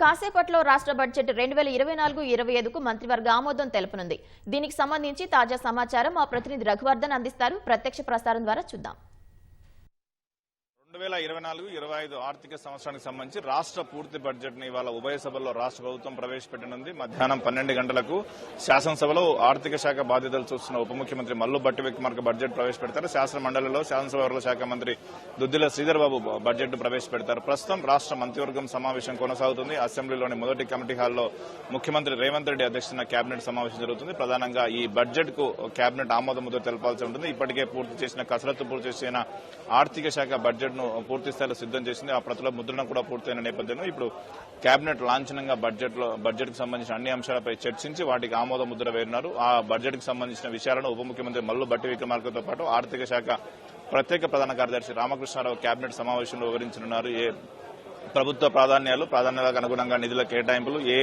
కాసేపట్లో రాష్ట్ర బడ్జెట్ 2024-25కు మంత్రివర్గ ఆమోదం తెలుపనుంది. దీనికి సంబంధించి తాజా సమాచారం మా ప్రతినిధి రఘువర్ధన్ అందిస్తారు. ప్రత్యక్ష ప్రసారం ద్వారా చూద్దాం. 2024-25 ఆర్థిక సంవత్సరానికి సంబంధించి రాష్ట్ర పూర్తి బడ్జెట్ ని ఇవాళ ఉభయ సభల్లో రాష్ట్ర ప్రభుత్వం ప్రవేశపెట్టనుంది. మధ్యాహ్నం 12 గంటలకు శాసనసభలో ఆర్థిక శాఖ బాధ్యతలు చూస్తున్న ఉప ముఖ్యమంత్రి మల్లు భట్టి విక్రమార్క బడ్జెట్ ప్రవేశపెడతారు. శాసన మండలిలో శాసనసభ వ్యవహారాల శాఖ మంత్రి దుద్దిల శ్రీధర్ బాబు బడ్జెట్ ప్రవేశపెడతారు. ప్రస్తుతం రాష్ట్ర మంత్రివర్గం సమావేశం కొనసాగుతుంది. అసెంబ్లీలోని మొదటి కమిటీ హాల్లో ముఖ్యమంత్రి రేవంత్ రెడ్డి అధ్యక్షతన కేబినెట్ సమావేశం జరుగుతుంది. ప్రధానంగా ఈ బడ్జెట్ కు కేబినెట్ ఆమోద ముద్ర తెలపాల్సి ఉంటుంది. ఇప్పటికే కసరత్తు పూర్తి చేసిన ఆర్థిక శాఖ బడ్జెట్ ను పూర్తి స్థాయిలో సిద్దం చేసింది. ఆ ప్రతుల ముద్రణ కూడా పూర్తయిన నేపథ్యంలో ఇప్పుడు కేబినెట్ లాంఛనంగా బడ్జెట్ కు సంబంధించిన అన్ని అంశాలపై చర్చించి వాటికి ఆమోద ముద్ర వేరున్నారు. ఆ బడ్జెట్ కు సంబంధించిన విషయాలను ఉప ముఖ్యమంత్రి మల్లు భట్టి విక్రమార్కతో పాటు ఆర్థిక శాఖ ప్రత్యేక ప్రధాన కార్యదర్శి రామకృష్ణారావు కేబినెట్ సమావేశంలో వివరించనున్నారు. ప్రభుత్వ ప్రాధాన్యాలకు అనుగుణంగా నిధుల కేటాయింపులు, ఏ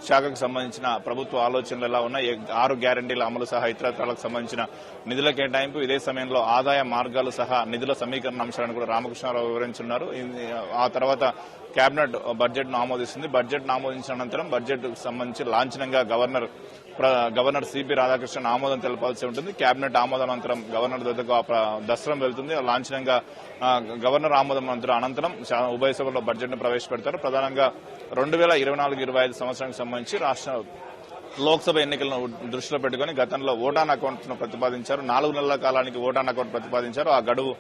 శాఖకు సంబంధించిన ప్రభుత్వ ఆలోచనలు ఎలా ఉన్నాయి, 6 గ్యారంటీల అమలు సహా ఇతరత్రాలకు సంబంధించిన నిధుల కేటాయింపు, ఇదే సమయంలో ఆదాయ మార్గాలు సహా నిధుల సమీకరణ అంశాలను కూడా రామకృష్ణారావు వివరించున్నారు. ఆ తర్వాత కేబినెట్ బడ్జెట్ ను ఆమోదిస్తుంది. బడ్జెట్ ను ఆమోదించిన అనంతరం బడ్జెట్ కు సంబంధించి లాంఛనంగా గవర్నర్ సిపి రాధాకృష్ణన్ ఆమోదం తెలపాల్సి ఉంటుంది. కేబినెట్ ఆమోదానంతరం గవర్నర్ దగ్గరకు దసరం వెళ్తుంది. లాంఛనంగా గవర్నర్ ఆమోదం అనంతరం ఉభయ సభలో బడ్జెట్ ను ప్రవేశపెడతారు. ప్రధానంగా 2024-25 సంవత్సరానికి సంబంధించి రాష్ట్ర లోక్సభ ఎన్నికలను దృష్టిలో పెట్టుకుని గతంలో ఓటాన్ అకౌంట్ ను ప్రతిపాదించారు. 4 నెలల కాలానికి ఓటాన్ అకౌంట్ ప్రతిపాదించారు. ఆ గడువు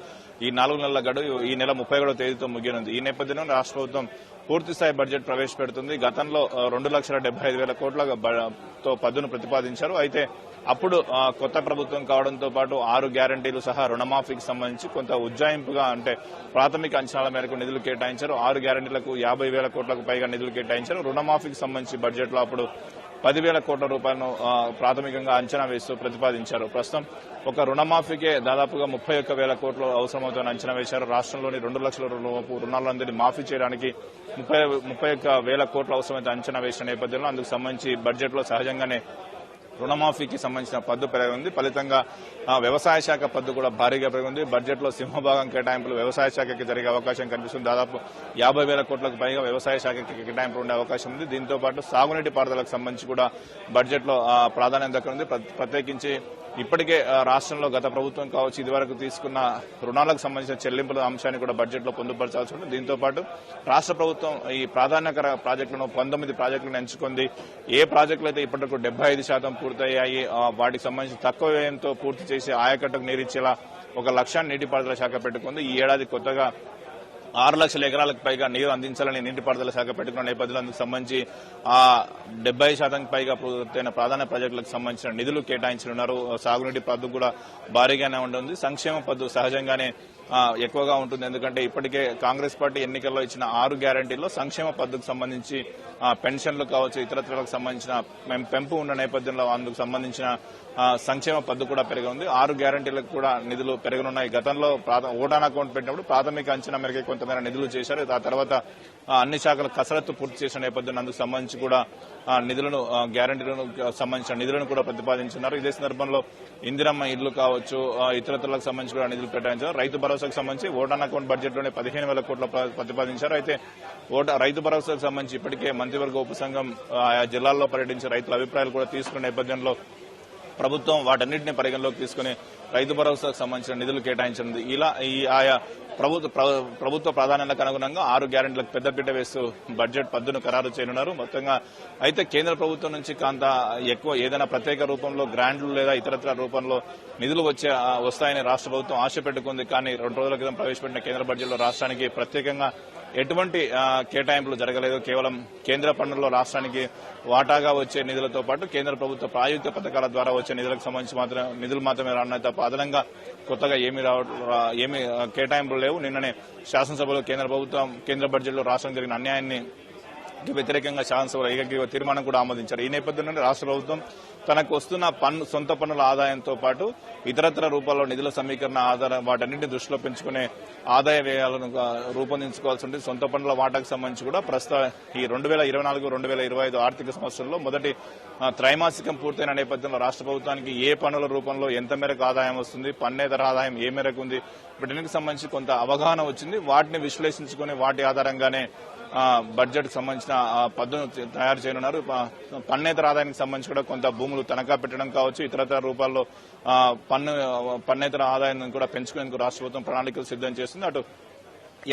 ఈ 4 నెలల గడువు ఈ నెల 31వ తేదీతో ముగియనుంది. ఈ నేపథ్యంలో రాష్ట్ర ప్రభుత్వం పూర్తిస్థాయి బడ్జెట్ ప్రవేశపెడుతుంది. గతంలో 2,75,000 కోట్లతో పద్దును ప్రతిపాదించారు. అయితే అప్పుడు కొత్త ప్రభుత్వం కావడంతో పాటు 6 గ్యారంటీలు సహా రుణమాఫీకి సంబంధించి కొంత ఉజ్జాయింపుగా అంటే ప్రాథమిక అంచనాల మేరకు నిధులు కేటాయించారు. 6 గ్యారంటీలకు 50,000 కోట్లకు పైగా నిధులు కేటాయించారు. రుణమాఫీకి సంబంధించి బడ్జెట్ లో అప్పుడు 10,000 కోట్ల రూపాయలను ప్రాథమికంగా అంచనా వేస్తూ ప్రతిపాదించారు. ప్రస్తుతం ఒక రుణమాఫీకే దాదాపుగా 31,000 కోట్లు అవసరమవుతాయని అంచనా వేశారు. రాష్ట్రంలోని 2 లక్షల రుణాలందరినీ మాఫీ చేయడానికి 31,000 కోట్లు అవసరమైతే అంచనా వేసిన నేపథ్యంలో అందుకు సంబంధించి బడ్జెట్ లో సహజంగానే రుణమాఫీకి సంబంధించిన పద్దు పెరిగింది. ఫలితంగా వ్యవసాయ శాఖ పద్దు కూడా భారీగా పెరిగింది. బడ్జెట్ లో సింహభాగం కేటాయింపులు వ్యవసాయ శాఖకి జరిగే అవకాశం కనిపిస్తుంది. దాదాపు 50,000 కోట్లకు పైగా వ్యవసాయ శాఖకి కేటాయింపులు ఉండే అవకాశం ఉంది. దీంతో పాటు సాగునీటి పారుదలకు సంబంధించి కూడా బడ్జెట్ లో ప్రాధాన్యత దక్కనుంది. ప్రత్యేకించి ఇప్పటికే రాష్ట్రంలో గత ప్రభుత్వం కావచ్చు ఇదివరకు తీసుకున్న రుణాలకు సంబంధించిన చెల్లింపుల అంశాన్ని కూడా బడ్జెట్ లో పొందుపరచాల్సి ఉంటుంది. దీంతో పాటు రాష్ట్ర ప్రభుత్వం ఈ ప్రాధాన్యకర ప్రాజెక్టులను 19 ప్రాజెక్టులను ఎంచుకుంది. ఏ ప్రాజెక్టులు అయితే ఇప్పటివరకు 75% పూర్తయ్యాయి, వాటికి సంబంధించి తక్కువ వ్యయంతో పూర్తి చేసి ఆయకట్టుకు నీరిచ్చేలా ఒక లక్ష్యాన్ని నీటిపారుదల శాఖ పెట్టుకుంది. ఈ ఏడాది కొత్తగా 6 లక్షల ఎకరాలకు పైగా నీరు అందించాలని నీటిపారుదల శాఖ పెట్టుకున్న నేపథ్యంలో అందుకు సంబంధించి 70% పైగా పూర్తయిన ప్రాధాన్య ప్రాజెక్టులకు సంబంధించిన నిధులు కేటాయించనున్నారు. సాగునీటి పద్దు కూడా భారీగానే ఉంటుంది. సంక్షేమ పద్దు సహజంగానే ఎక్కువగా ఉంటుంది. ఎందుకంటే ఇప్పటికే కాంగ్రెస్ పార్టీ ఎన్నికల్లో ఇచ్చిన 6 గ్యారంటీల్లో సంక్షేమ పద్దుకు సంబంధించి పెన్షన్లు కావచ్చు ఇతరత్రాలకు సంబంధించిన పెంపు ఉన్న నేపథ్యంలో అందుకు సంబంధించిన సంక్షేమ పద్దు కూడా పెరిగి ఉంది. 6 గ్యారంటీలకు కూడా నిధులు పెరగనున్నాయి. గతంలో ఓటాన్ అకౌంట్ పెట్టినప్పుడు ప్రాథమిక అంచనా మేరకు కొంతమేర నిధులు చేశారు. ఆ తర్వాత అన్ని శాఖల కసరత్తు పూర్తి చేసిన నేపథ్యంలో అందుకు సంబంధించి కూడా నిధులను గ్యారంటీలకు సంబంధించిన నిధులను కూడా ప్రతిపాదించున్నారు. ఇదే సందర్భంలో ఇందిరమ్మ ఇళ్లు కావచ్చు ఇతరత్రాలకు సంబంధించి కూడా నిధులు కేటాయించారు. రైతు భరోసాకు సంబంధించి ఓటాన్ అకౌంట్ బడ్జెట్ లోనే 15,000 కోట్ల ప్రతిపాదించారు. అయితే రైతు భరోసాకు సంబంధించి ఇప్పటికే మంత్రివర్గ ఉపసంఘం ఆయా జిల్లాల్లో పర్యటించి రైతుల అభిప్రాయాలు కూడా తీసుకున్న నేపథ్యంలో ప్రభుత్వం వాటన్నింటినీ పరిగణలోకి తీసుకుని రైతు భరోసాకు సంబంధించిన నిధులు కేటాయించింది. ఇలా ఆయా ప్రభుత్వ ప్రాధాన్యాలకు అనుగుణంగా 6 గ్యారెంటీలకు పెద్దపీట వేస్తూ బడ్జెట్ పద్దును ఖరారు చేయనున్నారు. మొత్తంగా అయితే కేంద్ర ప్రభుత్వం నుంచి కాంత ఎక్కువ ఏదైనా ప్రత్యేక రూపంలో గ్రాంట్లు లేదా ఇతరత్ర రూపంలో నిధులు వస్తాయని రాష్ట్ర ప్రభుత్వం ఆశ పెట్టుకుంది. కానీ 2 రోజుల క్రితం ప్రవేశపెట్టిన కేంద్ర బడ్జెట్ లో రాష్ట్రానికి ప్రత్యేకంగా ఎటువంటి కేటాయింపులు జరగలేదు. కేవలం కేంద్ర పన్నుల్లో రాష్ట్రానికి వాటాగా వచ్చే నిధులతో పాటు కేంద్ర ప్రభుత్వ ప్రాయోజిత పథకాల ద్వారా వచ్చే నిధులకు సంబంధించి నిధులు మాత్రమే రానున్నాయి తప్ప అదనంగా కొత్తగా ఏమీ కేటాయింపులు లేవు. నిన్ననే శాసనసభలో కేంద్ర బడ్జెట్ లో రాష్ట్రం జరిగిన అన్యాయాన్ని వ్యతిరేకంగా శాసనసభలో ఏకగ్రీవ తీర్మానం కూడా ఆమోదించారు. ఈ నేపథ్యంలో రాష్ట్ర ప్రభుత్వం తనకు వస్తున్న సొంత పన్నుల ఆదాయంతో పాటు ఇతరత్ర రూపాల్లో నిధుల సమీకరణ ఆధారం వాటన్నింటినీ దృష్టిలో పెంచుకునే ఆదాయ వ్యయాలను రూపొందించుకోవాల్సి ఉంటుంది. సొంత పన్నుల వాటాకు సంబంధించి కూడా ప్రస్తుతం ఈ 2024-2025 ఆర్థిక సంవత్సరంలో మొదటి త్రైమాసికం పూర్తయిన నేపథ్యంలో రాష్ట్ర ప్రభుత్వానికి ఏ పన్నుల రూపంలో ఎంత మేరకు ఆదాయం వస్తుంది, పన్నేతర ఆదాయం ఏ మేరకు ఉంది, వీటికి సంబంధించి కొంత అవగాహన వచ్చింది. వాటిని విశ్లేషించుకుని వాటి ఆధారంగానే బడ్జెట్ కు సంబంధించిన పద్దును తయారు చేయనున్నారు. పన్నేతర ఆదాయానికి సంబంధించి కూడా కొంత భూములు తనఖా పెట్టడం కావచ్చు, ఇతరతర రూపాల్లో పన్నేతర ఆదాయాన్ని కూడా పెంచుకునేందుకు రాష్ట్ర ప్రభుత్వం ప్రణాళికలు సిద్ధం చేస్తుంది. అటు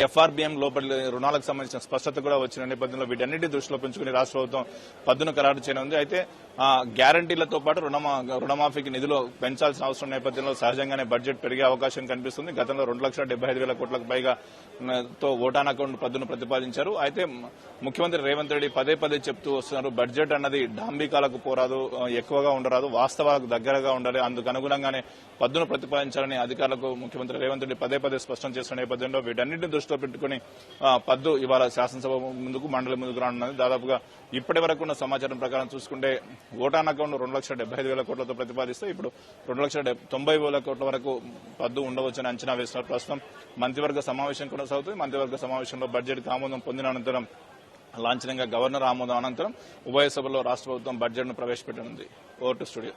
ఎఫ్ఆర్బిఎం లోపలి రుణాలకు సంబంధించిన స్పష్టత కూడా వచ్చిన నేపథ్యంలో వీటన్నిటి దృష్టిలో పెంచుకుని రాష్ట్ర ప్రభుత్వం పద్దును ఖరారు చేయనుంది. అయితే గ్యారంటీలతో పాటు రుణమాఫీకి నిధులు పెంచాల్సిన అవసరం నేపథ్యంలో సహజంగానే బడ్జెట్ పెరిగే అవకాశం కనిపిస్తుంది. గతంలో 2,75,000 కోట్లకు పైగా తో ఓటాన్ అకౌంట్ పద్దును ప్రతిపాదించారు. అయితే ముఖ్యమంత్రి రేవంత్ రెడ్డి పదే పదే చెప్తూ వస్తున్నారు, బడ్జెట్ అన్నది డాంబికాలకు పోరాదు, ఎక్కువగా ఉండరాదు, వాస్తవాలకు దగ్గరగా ఉండాలి, అందుకు అనుగుణంగానే పద్దును ప్రతిపాదించాలని అధికారులకు ముఖ్యమంత్రి రేవంత్ రెడ్డి పదే పదే స్పష్టం చేస్తున్న నేపథ్యంలో వీటన్నింటిని దృష్టిలో పెట్టుకుని పద్దు ఇవాళ శాసనసభ ముందుకు మండలి ముందుకు రానున్నది. దాదాపుగా ఇప్పటి వరకు ఉన్న సమాచారం ప్రకారం చూసుకుంటే ఓటాన్ అకౌంట్ 2,75,000 కోట్లతో ప్రతిపాదిస్తే ఇప్పుడు 2,90,000 కోట్ల వరకు పద్దు ఉండవచ్చని అంచనా వేస్తున్నారు. ప్రస్తుతం మంత్రివర్గ సమావేశం కొనసాగుతుంది. మంత్రివర్గ సమావేశంలో బడ్జెట్ ఆమోదం పొందిన అనంతరం లాంఛనంగా గవర్నర్ ఆమోదం అనంతరం ఉభయ సభలో రాష్ట్ర ప్రభుత్వం బడ్జెట్ ను ప్రవేశపెట్టనుంది. Over to studio.